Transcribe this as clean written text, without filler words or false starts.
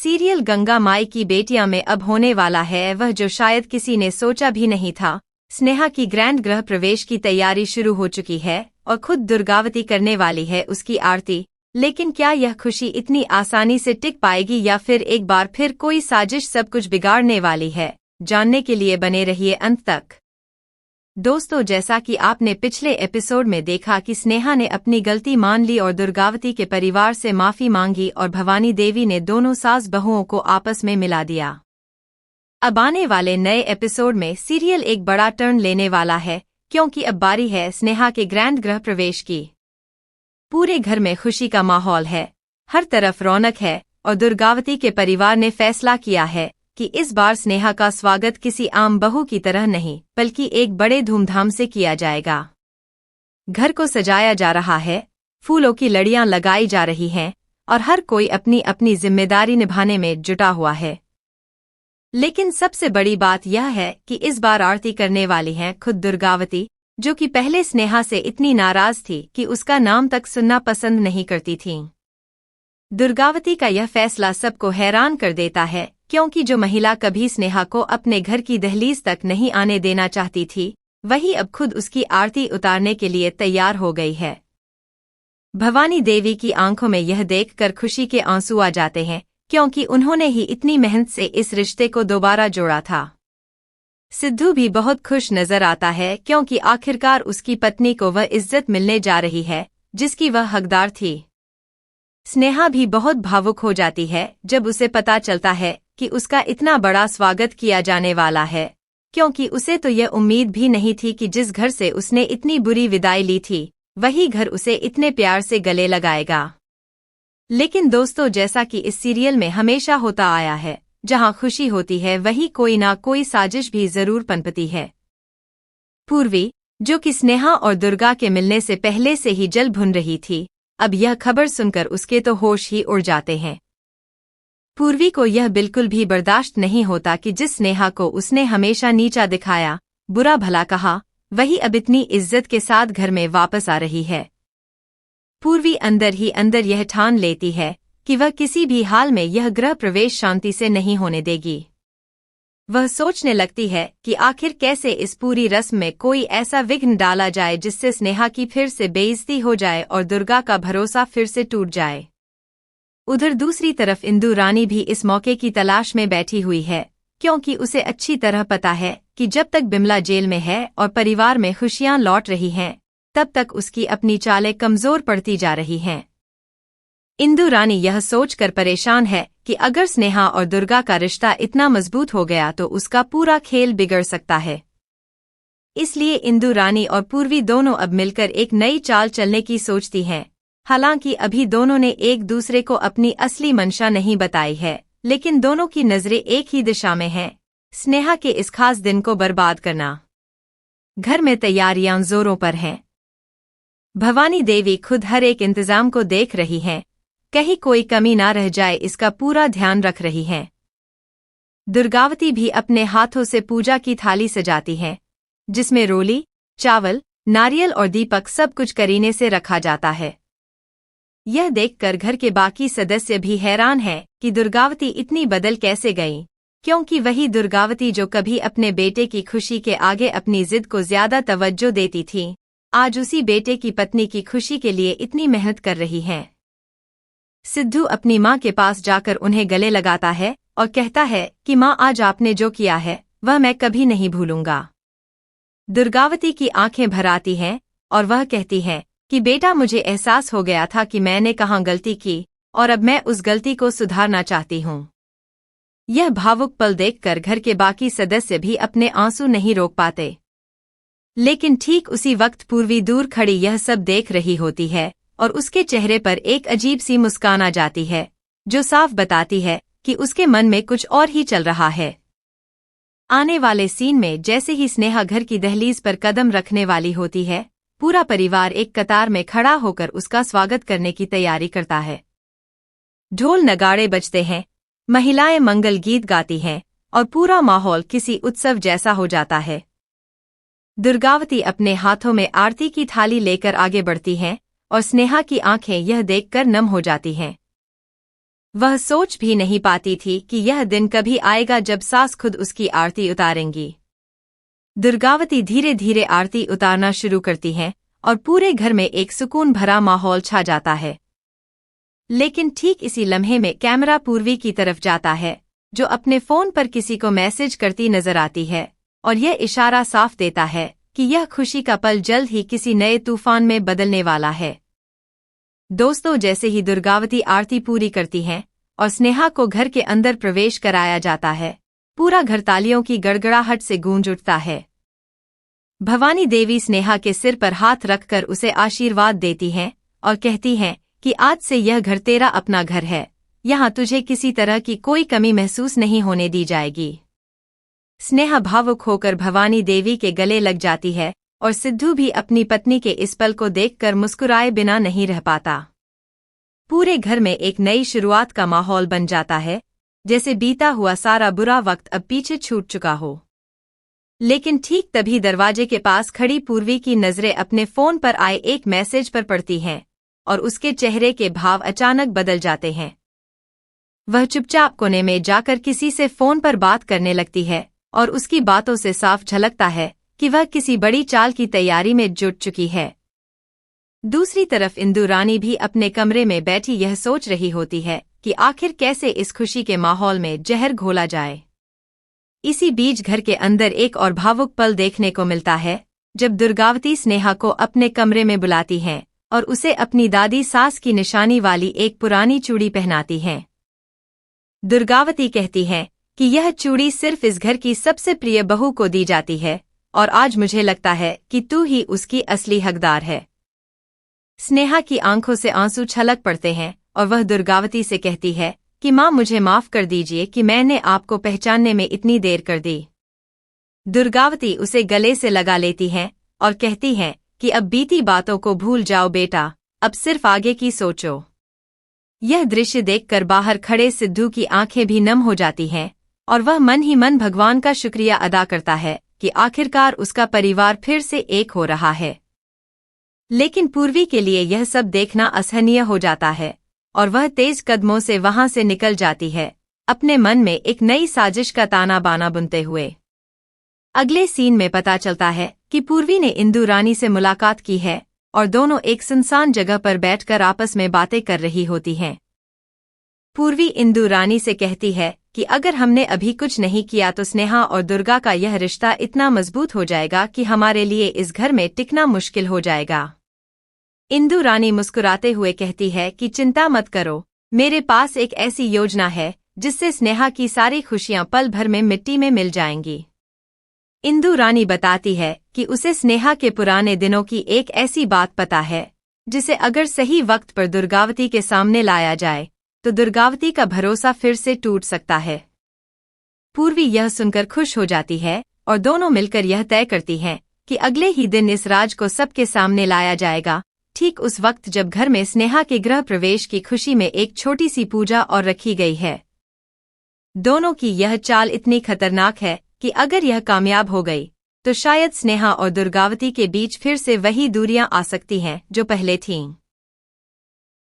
Serial Ganga माई की बेटियां में अब होने वाला है वह जो शायद किसी ने सोचा भी नहीं था। स्नेहा की ग्रैंड गृह प्रवेश की तैयारी शुरू हो चुकी है और खुद दुर्गावती करने वाली है उसकी आरती। लेकिन क्या यह खुशी इतनी आसानी से टिक पाएगी या फिर एक बार फिर कोई साजिश सब कुछ बिगाड़ने वाली है? जानने के लिए बने रहिए अंत तक। दोस्तों, जैसा कि आपने पिछले एपिसोड में देखा कि स्नेहा ने अपनी गलती मान ली और दुर्गावती के परिवार से माफी मांगी और भवानी देवी ने दोनों सास बहुओं को आपस में मिला दिया। अब आने वाले नए एपिसोड में सीरियल एक बड़ा टर्न लेने वाला है, क्योंकि अब बारी है स्नेहा के ग्रैंड गृह प्रवेश की। पूरे घर में खुशी का माहौल है, हर तरफ रौनक है और दुर्गावती के परिवार ने फैसला किया है कि इस बार स्नेहा का स्वागत किसी आम बहू की तरह नहीं बल्कि एक बड़े धूमधाम से किया जाएगा। घर को सजाया जा रहा है, फूलों की लड़ियां लगाई जा रही हैं और हर कोई अपनी अपनी जिम्मेदारी निभाने में जुटा हुआ है। लेकिन सबसे बड़ी बात यह है कि इस बार आरती करने वाली हैं खुद दुर्गावती, जो कि पहले स्नेहा से इतनी नाराज थी कि उसका नाम तक सुनना पसंद नहीं करती थीं। दुर्गावती का यह फैसला सबको हैरान कर देता है, क्योंकि जो महिला कभी स्नेहा को अपने घर की दहलीज तक नहीं आने देना चाहती थी, वही अब खुद उसकी आरती उतारने के लिए तैयार हो गई है। भवानी देवी की आंखों में यह देखकर खुशी के आंसू आ जाते हैं, क्योंकि उन्होंने ही इतनी मेहनत से इस रिश्ते को दोबारा जोड़ा था। सिद्धू भी बहुत खुश नजर आता है, क्योंकि आखिरकार उसकी पत्नी को वह इज्जत मिलने जा रही है जिसकी वह हकदार थी। स्नेहा भी बहुत भावुक हो जाती है जब उसे पता चलता है कि उसका इतना बड़ा स्वागत किया जाने वाला है, क्योंकि उसे तो यह उम्मीद भी नहीं थी कि जिस घर से उसने इतनी बुरी विदाई ली थी वही घर उसे इतने प्यार से गले लगाएगा। लेकिन दोस्तों, जैसा कि इस सीरियल में हमेशा होता आया है, जहां खुशी होती है वहीं कोई ना कोई साजिश भी जरूर पनपती है। पूर्वी, जो कि स्नेहा और दुर्गा के मिलने से पहले से ही जल भुन रही थी, अब यह खबर सुनकर उसके तो होश ही उड़ जाते हैं। पूर्वी को यह बिल्कुल भी बर्दाश्त नहीं होता कि जिस स्नेहा को उसने हमेशा नीचा दिखाया, बुरा भला कहा, वही अब इतनी इज्जत के साथ घर में वापस आ रही है। पूर्वी अंदर ही अंदर यह ठान लेती है कि वह किसी भी हाल में यह गृह प्रवेश शांति से नहीं होने देगी। वह सोचने लगती है कि आखिर कैसे इस पूरी रस्म में कोई ऐसा विघ्न डाला जाए जिससे स्नेहा की फिर से बेइज्जती हो जाए और दुर्गा का भरोसा फिर से टूट जाए। उधर दूसरी तरफ इंदु रानी भी इस मौके की तलाश में बैठी हुई है, क्योंकि उसे अच्छी तरह पता है कि जब तक बिमला जेल में है और परिवार में खुशियां लौट रही हैं, तब तक उसकी अपनी चालें कमजोर पड़ती जा रही हैं। इंदु रानी यह सोचकर परेशान है कि अगर स्नेहा और दुर्गा का रिश्ता इतना मजबूत हो गया तो उसका पूरा खेल बिगड़ सकता है। इसलिए इंदु रानी और पूर्वी दोनों अब मिलकर एक नई चाल चलने की सोचती हैं। हालांकि अभी दोनों ने एक दूसरे को अपनी असली मंशा नहीं बताई है, लेकिन दोनों की नजरें एक ही दिशा में हैं, स्नेहा के इस खास दिन को बर्बाद करना। घर में तैयारियां जोरों पर हैं। भवानी देवी खुद हर एक इंतजाम को देख रही हैं, कहीं कोई कमी ना रह जाए इसका पूरा ध्यान रख रही हैं। दुर्गावती भी अपने हाथों से पूजा की थाली सजाती हैं, जिसमें रोली, चावल, नारियल और दीपक सब कुछ करीने से रखा जाता है। यह देखकर घर के बाकी सदस्य भी हैरान हैं कि दुर्गावती इतनी बदल कैसे गईं, क्योंकि वही दुर्गावती जो कभी अपने बेटे की खुशी के आगे अपनी जिद को ज्यादा तवज्जो देती थी, आज उसी बेटे की पत्नी की खुशी के लिए इतनी मेहनत कर रही हैं। सिद्धू अपनी माँ के पास जाकर उन्हें गले लगाता है और कहता है कि माँ, आज आपने जो किया है वह मैं कभी नहीं भूलूंगा। दुर्गावती की आंखें भर आती हैं और वह कहती है कि बेटा, मुझे एहसास हो गया था कि मैंने कहाँ गलती की और अब मैं उस गलती को सुधारना चाहती हूँ। यह भावुक पल देखकर घर के बाकी सदस्य भी अपने आंसू नहीं रोक पाते। लेकिन ठीक उसी वक्त पूर्वी दूर खड़ी यह सब देख रही होती है और उसके चेहरे पर एक अजीब सी मुस्कान आ जाती है, जो साफ बताती है कि उसके मन में कुछ और ही चल रहा है। आने वाले सीन में जैसे ही स्नेहा घर की दहलीज पर कदम रखने वाली होती है, पूरा परिवार एक कतार में खड़ा होकर उसका स्वागत करने की तैयारी करता है। ढोल नगाड़े बजते हैं, महिलाएं मंगल गीत गाती हैं और पूरा माहौल किसी उत्सव जैसा हो जाता है। दुर्गावती अपने हाथों में आरती की थाली लेकर आगे बढ़ती हैं और स्नेहा की आंखें यह देखकर नम हो जाती हैं। वह सोच भी नहीं पाती थी कि यह दिन कभी आएगा जब सास खुद उसकी आरती उतारेंगी। दुर्गावती धीरे धीरे आरती उतारना शुरू करती हैं और पूरे घर में एक सुकून भरा माहौल छा जाता है। लेकिन ठीक इसी लम्हे में कैमरा पूर्वी की तरफ जाता है, जो अपने फोन पर किसी को मैसेज करती नजर आती है, और यह इशारा साफ देता है कि यह खुशी का पल जल्द ही किसी नए तूफान में बदलने वाला है। दोस्तों, जैसे ही दुर्गावती आरती पूरी करती हैं और स्नेहा को घर के अंदर प्रवेश कराया जाता है, पूरा घर तालियों की गड़गड़ाहट से गूंज उठता है। भवानी देवी स्नेहा के सिर पर हाथ रखकर उसे आशीर्वाद देती हैं और कहती हैं कि आज से यह घर तेरा अपना घर है, यहाँ तुझे किसी तरह की कोई कमी महसूस नहीं होने दी जाएगी। स्नेहा भावुक होकर भवानी देवी के गले लग जाती है और सिद्धू भी अपनी पत्नी के इस पल को देखकर मुस्कुराए बिना नहीं रह पाता। पूरे घर में एक नई शुरुआत का माहौल बन जाता है, जैसे बीता हुआ सारा बुरा वक्त अब पीछे छूट चुका हो। लेकिन ठीक तभी दरवाजे के पास खड़ी पूर्वी की नजरें अपने फोन पर आए एक मैसेज पर पड़ती हैं और उसके चेहरे के भाव अचानक बदल जाते हैं। वह चुपचाप कोने में जाकर किसी से फोन पर बात करने लगती है और उसकी बातों से साफ झलकता है कि वह किसी बड़ी चाल की तैयारी में जुट चुकी है। दूसरी तरफ इंदु रानी भी अपने कमरे में बैठी यह सोच रही होती है कि आखिर कैसे इस खुशी के माहौल में जहर घोला जाए। इसी बीच घर के अंदर एक और भावुक पल देखने को मिलता है, जब दुर्गावती स्नेहा को अपने कमरे में बुलाती हैं और उसे अपनी दादी सास की निशानी वाली एक पुरानी चूड़ी पहनाती हैं। दुर्गावती कहती हैं कि यह चूड़ी सिर्फ इस घर की सबसे प्रिय बहू को दी जाती है और आज मुझे लगता है कि तू ही उसकी असली हकदार है। स्नेहा की आंखों से आंसू छलक पड़ते हैं और वह दुर्गावती से कहती है कि माँ, मुझे माफ कर दीजिए कि मैंने आपको पहचानने में इतनी देर कर दी। दुर्गावती उसे गले से लगा लेती हैं और कहती हैं कि अब बीती बातों को भूल जाओ बेटा, अब सिर्फ आगे की सोचो। यह दृश्य देखकर बाहर खड़े सिद्धू की आंखें भी नम हो जाती हैं और वह मन ही मन भगवान का शुक्रिया अदा करता है कि आखिरकार उसका परिवार फिर से एक हो रहा है। लेकिन पूर्वी के लिए यह सब देखना असहनीय हो जाता है और वह तेज कदमों से वहां से निकल जाती है, अपने मन में एक नई साजिश का ताना बाना बुनते हुए। अगले सीन में पता चलता है कि पूर्वी ने इंदु रानी से मुलाकात की है और दोनों एक सुनसान जगह पर बैठकर आपस में बातें कर रही होती हैं। पूर्वी इंदु रानी से कहती है कि अगर हमने अभी कुछ नहीं किया तो स्नेहा और दुर्गा का यह रिश्ता इतना मजबूत हो जाएगा कि हमारे लिए इस घर में टिकना मुश्किल हो जाएगा। इंदु रानी मुस्कुराते हुए कहती है कि चिंता मत करो, मेरे पास एक ऐसी योजना है जिससे स्नेहा की सारी खुशियां पल भर में मिट्टी में मिल जाएंगी। इंदु रानी बताती है कि उसे स्नेहा के पुराने दिनों की एक ऐसी बात पता है जिसे अगर सही वक्त पर दुर्गावती के सामने लाया जाए तो दुर्गावती का भरोसा फिर से टूट सकता है। पूर्वी यह सुनकर खुश हो जाती है और दोनों मिलकर यह तय करती हैं कि अगले ही दिन इस राज को सबके सामने लाया जाएगा, ठीक उस वक्त जब घर में स्नेहा के गृह प्रवेश की खुशी में एक छोटी सी पूजा और रखी गई है। दोनों की यह चाल इतनी खतरनाक है कि अगर यह कामयाब हो गई तो शायद स्नेहा और दुर्गावती के बीच फिर से वही दूरियां आ सकती हैं जो पहले थीं।